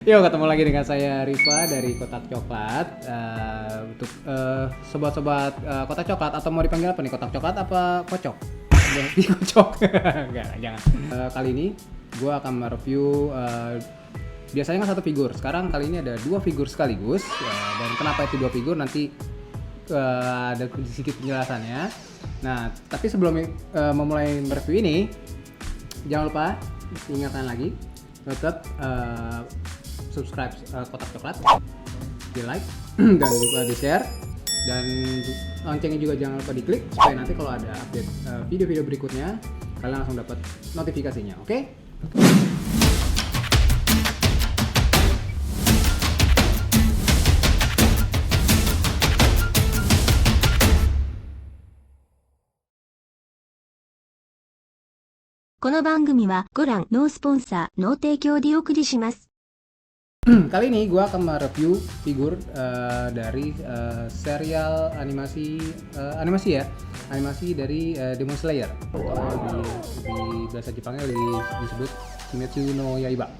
Yo, ketemu lagi dengan saya Riva dari Kotak Coklat. Untuk sobat-sobat Kotak Coklat, atau mau dipanggil apa nih? Kotak Coklat apa Kocok? Kocok. Enggak, jangan. Kali ini gue akan mereview biasanya kan satu figur. Sekarang kali ini ada dua figur sekaligus. Dan kenapa itu dua figur nanti ada sedikit penjelasannya. Nah, tapi sebelum memulai mereview ini, jangan lupa ingatkan lagi tetap subscribe Kotak Coklat, di like dan juga di share, dan loncengnya juga jangan lupa diklik supaya nanti kalau ada update video-video berikutnya kalian langsung dapat notifikasinya. Oke? No sponsor, no 提供でお送りします。 Kali ini gue akan mereview figur dari serial animasi dari Demon Slayer, atau di bahasa Jepangnya disebut Kimetsu no Yaiba.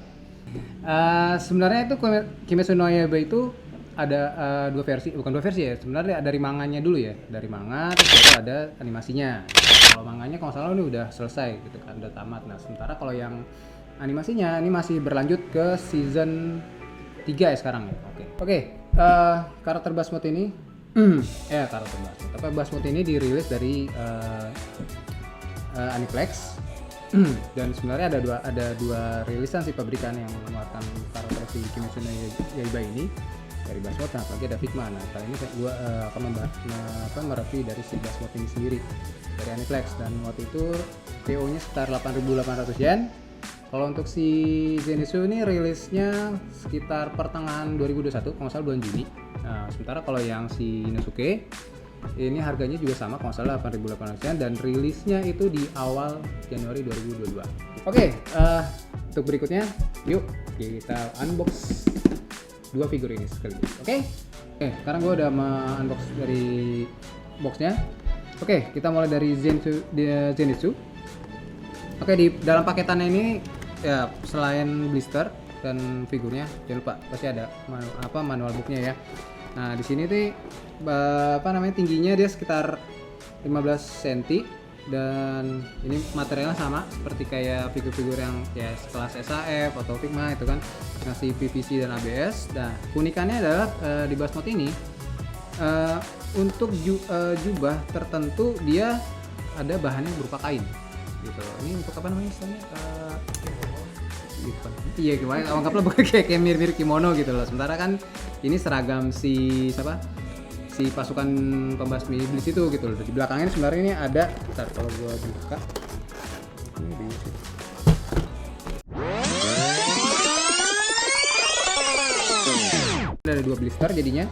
Sebenarnya itu Kimetsu no Yaiba itu ada dua versi ya. Sebenarnya dari manganya dulu ya, dari manga terus baru ada animasinya. Kalau manganya kalau salah ini udah selesai gitu kan, udah tamat. Nah, sementara kalau yang animasinya ini masih berlanjut ke season 3 ya sekarang ya. Oke. Karakter Basmut ini Basmut ini dirilis dari Aniplex. Dan sebenarnya ada dua rilisan si pabrikan yang mengeluarkan karakter si Kimetsu no Yaiba ini dari Basmut. Nah, lagi ada Figma. Nah, kali ini gue akan mereview dari si Basmut ini sendiri dari Aniplex, dan waktu itu PO-nya sekitar 8.800 yen. Kalau untuk si Zenitsu ini rilisnya sekitar pertengahan 2021, kalau nggak salah bulan Juni. Nah, sementara kalau yang si Inosuke ini harganya juga sama, kalau nggak salah 8.800 yen, dan rilisnya itu di awal Januari 2022. Oke, untuk berikutnya yuk kita unbox dua figur ini sekaligus. Oke, sekarang gue udah unbox dari boxnya. Oke, kita mulai dari Zenitsu. Oke, di dalam paketannya ini ya selain blister dan figurnya, jangan lupa pasti ada manual booknya ya. Nah, di sini tuh tingginya dia sekitar 15 cm, dan ini materialnya sama seperti kayak figur-figur yang ya sekelas SAF atau Figma itu kan, ngasih PVC dan ABS. Nah, keunikannya adalah di Basmut ini untuk jubah tertentu dia ada bahannya berupa kain gitu. Ini untuk apa namanya istilahnya? Iya, gimana? Anggaplah kayak mirip-mirip kimono gitu loh. Sementara kan ini seragam si pasukan pembasmi iblis itu gitu loh. Di belakangnya sebenarnya ini ada, kalau gua buka ini bisa. Ada dua blister jadinya.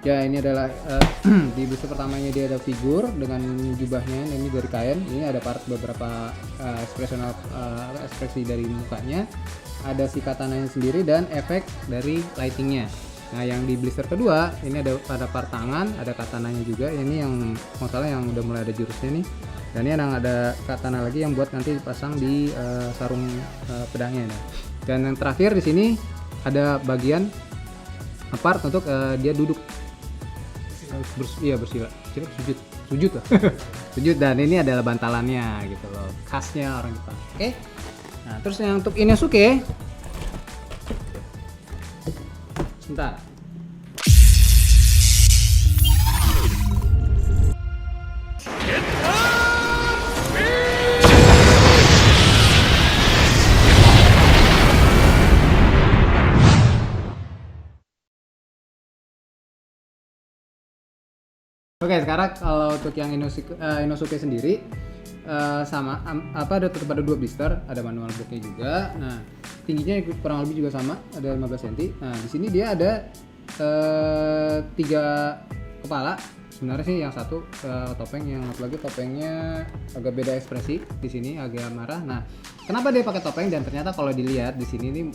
Ya, ini adalah di blister pertamanya dia ada figur dengan jubahnya, ini dari kain. Ini ada beberapa ekspresi dari mukanya, ada si katananya sendiri dan efek dari lightingnya. Nah, yang di blister kedua ini ada part tangan, ada katananya juga. Ini yang masalah yang udah mulai ada jurusnya nih. Dan ini ada katana lagi yang buat nanti dipasang di sarung pedangnya. Dan yang terakhir di sini ada bagian part untuk dia duduk. Bersila, sujud lah. Sujud, dan ini adalah bantalannya gitu loh, khasnya orang Jepang. Oke. Nah, terus yang untuk Inosuke, sebentar. Oke, sekarang kalau untuk yang Inosuke sendiri sama tetap ada dua blister, ada manual booknya juga. Nah, tingginya kurang lebih juga sama, ada 15 cm. Nah, di sini dia ada 3 kepala. Sebenarnya sih yang satu topeng, yang satu lagi topengnya agak beda ekspresi. Di sini agak marah. Nah, kenapa dia pakai topeng? Dan ternyata kalau dilihat di sini nih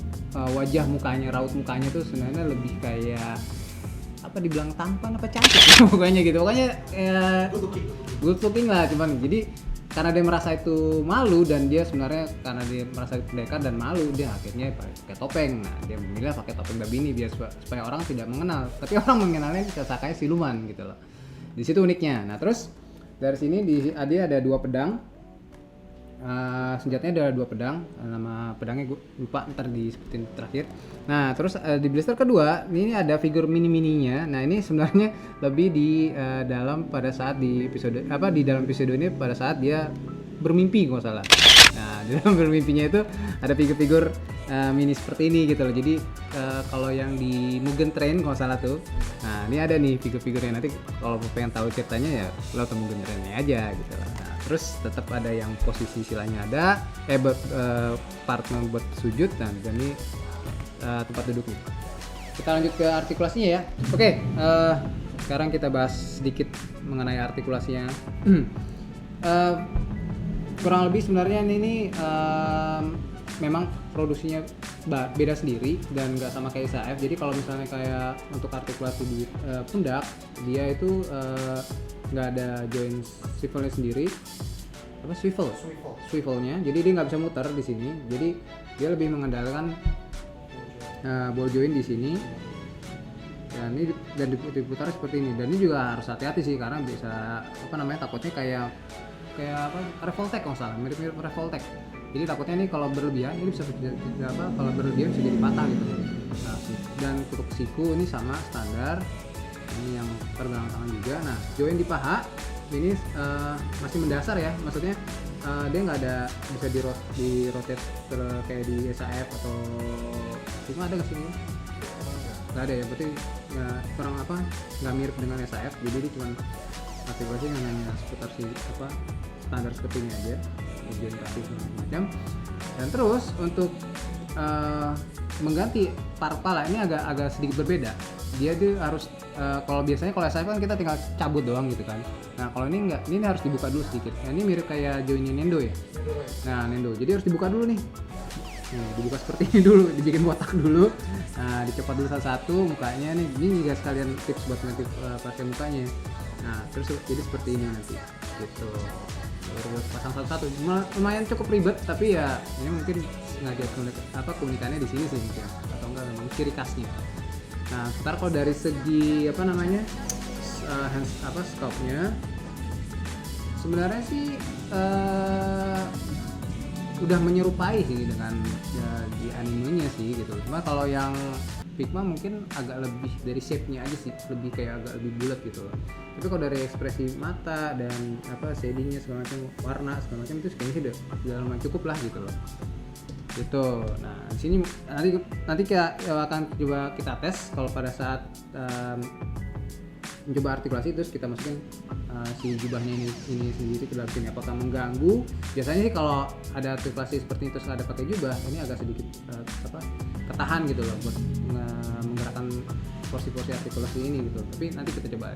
wajah mukanya, raut mukanya tuh sebenarnya lebih kayak dibilang tampan apa cantik pokoknya gitu, good looking lah, cuman jadi karena dia merasa itu malu dan dia sebenarnya karena dia merasa pendekar dan malu, dia akhirnya pakai topeng. Nah, dia memilih pakai topeng babi ini biar supaya orang tidak mengenal, tapi orang mengenalnya Sasakaya siluman gitu loh. Di situ uniknya. Nah, terus dari sini dia ada 2 pedang. Senjatanya ada 2 pedang, nama pedangnya gue lupa, ntar disebutin terakhir. Nah, terus di blister kedua ini ada figur mini-mininya. Nah, ini sebenarnya lebih di dalam pada saat di dalam episode ini pada saat dia bermimpi kalau salah. Nah, di dalam bermimpinya itu ada figur-figur mini seperti ini gitu loh. Jadi kalau yang di Mugen Train kalau salah tuh. Nah, ini ada nih figur-figurnya. Nanti kalau pengen tahu ceritanya ya lo ke Mugen Train-nya aja gitu loh. Nah, terus tetap ada yang posisi silanya ada, part buat sujud dan ini tempat duduknya. Kita lanjut ke artikulasinya ya. Oke, sekarang kita bahas sedikit mengenai artikulasinya. Kurang lebih sebenarnya ini memang produksinya beda sendiri dan nggak sama kayak SAF. Jadi kalau misalnya kayak untuk artikulasi di pundak, dia itu nggak ada joint swivelnya sendiri, swivelnya. Jadi dia nggak bisa muter di sini. Jadi dia lebih mengandalkan ball joint di sini. Dan diputar seperti ini. Dan ini juga harus hati-hati sih karena bisa takutnya kayak Revoltech kalau salah, mirip-mirip Revoltech. Jadi takutnya ini kalau berlebihan ini bisa kalau berlebihan bisa jadi patah gitu. Nah, dan untuk siku ini sama standar. Ini yang pergelangan tangan juga. Nah, join di paha ini masih mendasar ya. Maksudnya dia nggak ada bisa di rotate kayak di SAF atau cuma ada nggak sih? Nggak ada ya. Berarti ya kurang nggak mirip dengan SAF. Jadi dia cuma artikulasi yang hanya seputar standar seperti ini aja, bagian kaki segala macam. Dan terus untuk mengganti part kepala ini agak sedikit berbeda. Dia harus kalau biasanya kalau SAF kan kita tinggal cabut doang gitu kan. Nah, kalau ini enggak, ini harus dibuka dulu sedikit. Nah, ini mirip kayak joinnya Nendo ya. Nah, Nendo. Jadi harus dibuka dulu nih. Nih, dibuka seperti ini dulu, dibikin botak dulu. Nah, dicopot dulu satu-satu mukanya nih. Ini juga sekalian tips buat nanti pakai mukanya. Nah, terus jadi seperti ini nanti. Gitu. Baru pasang satu-satu. Lumayan cukup ribet, tapi ya ini mungkin sengaja keunikannya di sini sih mungkin. Atau enggak memang ciri khasnya. Nah, ntar kalau dari segi scope-nya sebenarnya sih udah menyerupai sih dengan di animenya sih gitu. Cuma kalau yang Figma mungkin agak lebih dari shape-nya aja sih, lebih kayak agak lebih bulat gitu loh. Tapi kalau dari ekspresi mata dan shading-nya segala macam, warna segala macam itu kayaknya sih udah lumayan cukup lah gitu loh. Gitu. Nah, di sini nanti kita akan coba kita tes kalau pada saat mencoba artikulasi terus kita masukin si jubahnya ini sendiri ke dalam sini, apakah mengganggu. Biasanya sih kalau ada artikulasi seperti itu terus ada pakai jubah, ini agak sedikit ketahan gitu loh buat menggerakkan porsi-porsi artikulasi ini gitu. Tapi nanti kita coba.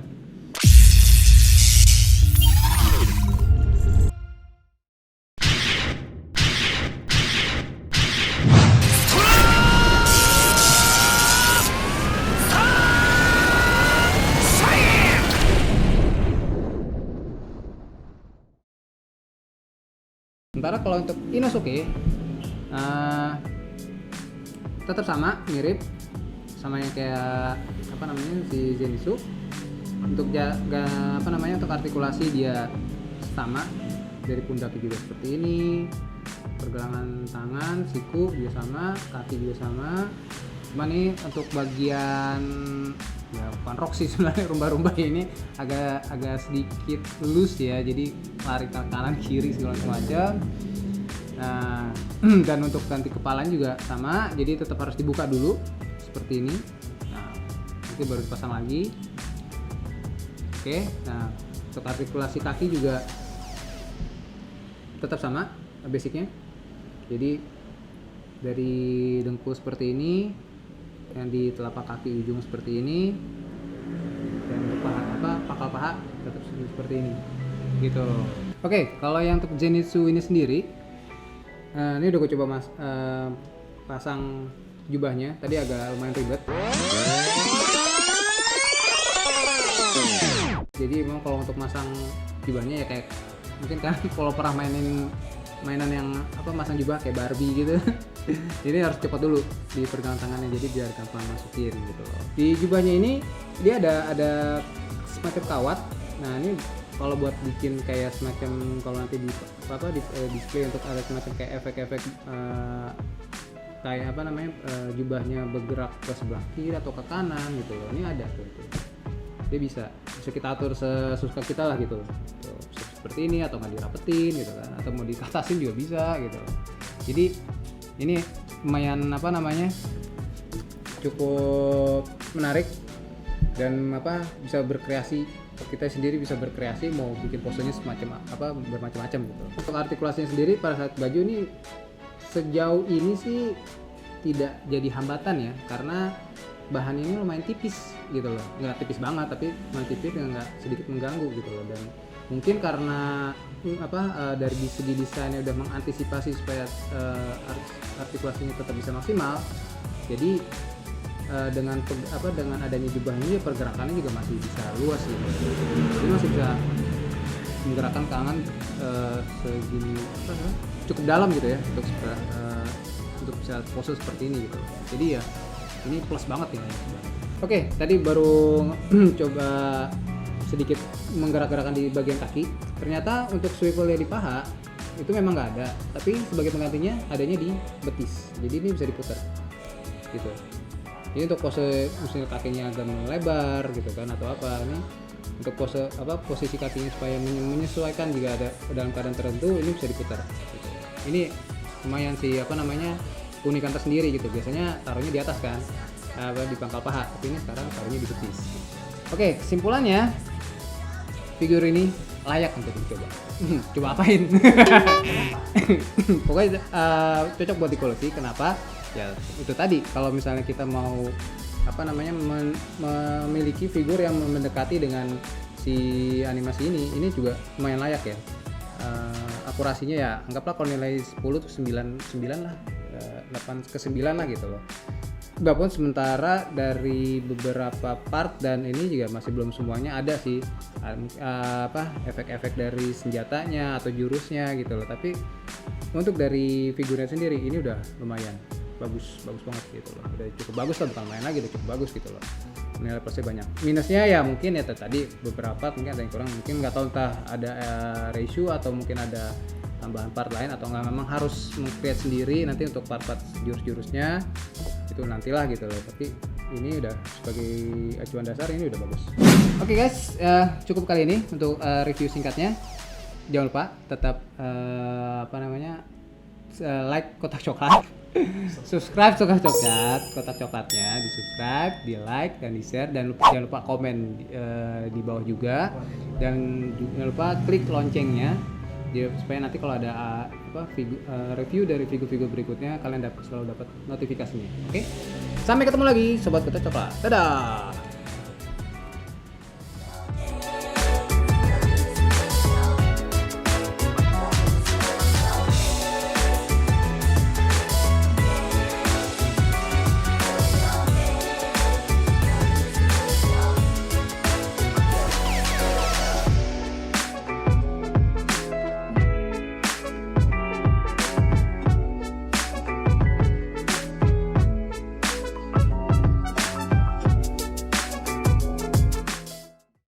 Sementara kalau untuk Inosuke tetap sama, mirip sama yang kayak si Zenitsu. Untuk untuk artikulasi dia sama, dari pundaknya juga seperti ini, pergelangan tangan, siku juga sama, kaki juga sama. Cuma nih untuk bagian ya bukan rok sih sebenarnya, rumba-rumba ini agak sedikit loose ya, jadi lari ke kanan kiri segala macam. Nah, dan untuk ganti kepalanya juga sama, jadi tetap harus dibuka dulu seperti ini. Nah, nanti baru dipasang lagi. Oke, nah untuk artikulasi kaki juga tetap sama basicnya. Jadi dari dengkul seperti ini, yang di telapak kaki ujung seperti ini, dan untuk pangkal paha tetap seperti ini gitu. Oke, kalau yang untuk Zenitsu ini sendiri, ini udah gue coba pasang jubahnya. Tadi agak lumayan ribet. Jadi memang kalau untuk masang jubahnya ya kayak mungkin kan kalau pernah mainin mainan yang apa masang jubah kayak Barbie gitu. Ini harus cepat dulu di pergelangan tangannya, jadi biar gampang masukin gitu loh. Di jubahnya ini dia ada semacam kawat. Nah ini kalau buat bikin kayak semacam kalau nanti di display untuk ada semacam kayak efek-efek kayak apa namanya jubahnya bergerak ke sebelah kiri atau ke kanan gitu loh. Ini ada tuh. Dia bisa kita atur sesuka kita lah gitu. Tuh, seperti ini atau nggak dirapetin gitu kan, atau mau dikatasin juga bisa gitu. Jadi ini lumayan apa namanya cukup menarik dan apa bisa berkreasi, kita sendiri bisa berkreasi mau bikin posenya semacam apa bermacam-macam gitu. Untuk artikulasinya sendiri pada saat baju ini sejauh ini sih tidak jadi hambatan ya, karena bahan ini lumayan tipis gitu loh, nggak tipis banget tapi lumayan tipis dan nggak sedikit mengganggu gitu loh. Dan mungkin karena dari segi desainnya udah mengantisipasi supaya artikulasinya tetap bisa maksimal, jadi dengan adanya jubah ini pergerakannya juga masih bisa luas gitu. Jadi masih bisa menggerakkan tangan segini cukup dalam gitu ya untuk bisa pose seperti ini gitu. Jadi ya ini plus banget ini. Oke, tadi baru coba sedikit menggerak-gerakkan di bagian kaki. Ternyata untuk swivelnya di paha itu memang nggak ada, tapi sebagai penggantinya adanya di betis. Jadi ini bisa diputar gitu. Ini untuk pose misalnya kakinya agak melebar gitu kan atau apa, ini untuk pose posisi kakinya supaya menyesuaikan jika ada dalam keadaan tertentu, ini bisa diputar gitu. Ini lumayan sih keunikan tersendiri gitu. Biasanya taruhnya di atas kan di pangkal paha, tapi ini sekarang taruhnya di betis. Oke, kesimpulannya figur ini layak untuk dicoba. Coba apain? Pokoknya cocok buat dikoleksi. Kenapa? Ya itu tadi, kalau misalnya kita mau memiliki figur yang mendekati dengan si animasi ini juga lumayan layak ya. Akurasinya ya anggaplah kalau nilai 10 tuh 9 lah, 8 ke 9 lah gitu loh. Walaupun sementara dari beberapa part dan ini juga masih belum semuanya ada sih efek-efek dari senjatanya atau jurusnya gitu loh. Tapi untuk dari figurnya sendiri ini udah lumayan bagus banget gitu loh. Udah cukup bagus lah, bukan main lagi, udah cukup bagus gitu loh. Nilai plusnya banyak. Minusnya ya mungkin ya tadi beberapa mungkin ada yang kurang, mungkin nggak tahu entah ada ratio atau mungkin ada tambahan part lain atau nggak memang harus meng-create sendiri nanti untuk part-part jurus-jurusnya itu nantilah gitu loh. Tapi ini udah sebagai acuan dasar ini udah bagus. Oke guys, cukup kali ini untuk review singkatnya. Jangan lupa tetap like kotak coklat, subscribe kotak coklatnya, di subscribe, di like dan di share, dan jangan lupa komen di bawah juga, dan jangan lupa klik loncengnya supaya nanti kalau ada review dari figur-figur berikutnya kalian selalu dapat notifikasinya. Oke? Sampai ketemu lagi sobat kotak coklat. Dadah.